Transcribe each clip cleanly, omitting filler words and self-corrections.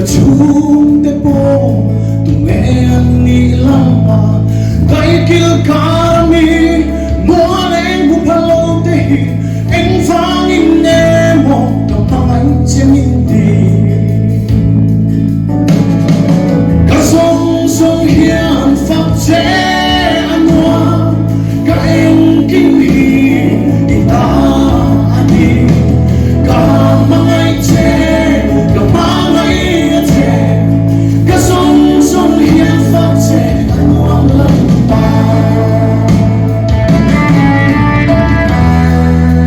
cả chung te po tu nghe anh ni lama tay kia cả mi mua lên bu palo te hi anh vang in em một đồng tay trên in đi cả sông sông hian phát chế anh hoa cả anh kinh hi đi ta anh đi cả mang ai chế cả mang ai chế cả sông sông hian phát chế anh hoa lần ba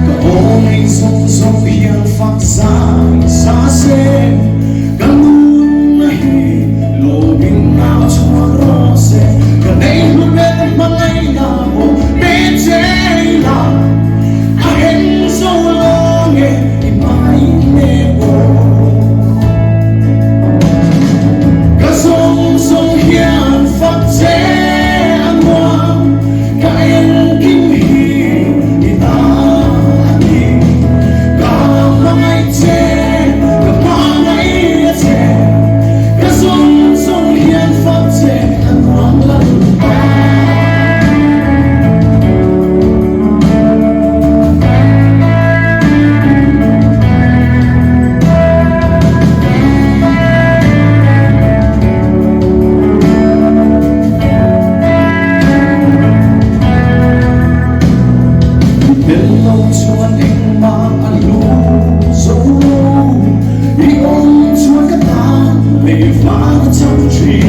cả ôi sông sông hian phát ra xa xê cả luôn này lộ bình nào cho rõ rệt cả đây luôn bên mang ai nào một bên chế là ai hết sâu lo nghe mãi mê bồ cả sông sông hian phát chế anh hoa cả em kinh hi đi ta đi cả mang ai chế cả mang ai chế cả sông sông hian phát chế anh hoa lần ba bên lâu chuan anh mang anh lu dấu đi ôm chuan cả ta lệ phá trong trì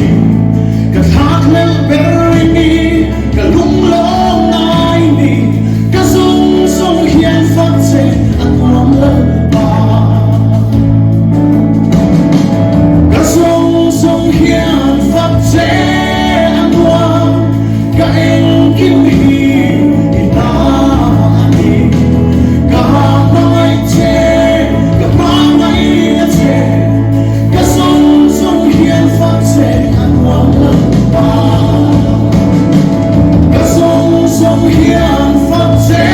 cả thác lên bên đi cả lung lom nai đi cả sông sông hian phát chế anh hoang lần ba cả sông sông hian phát chế anh hoang cả em kim hi đi ta đi cả mang ai chế cả mang ai chế cả sông sông hian phát chế anh hoang lần ba cả sông sông hian phát chế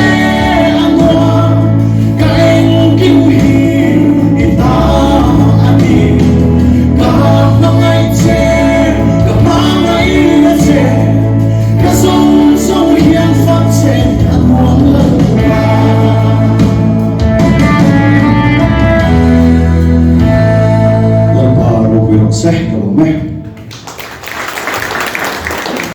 anh hoang cả em kim hi đi ta đi cả mang ai chế cả mang ai chế cả sông sông hian phát chế anh hoang lần ba lần ba rồi sẽ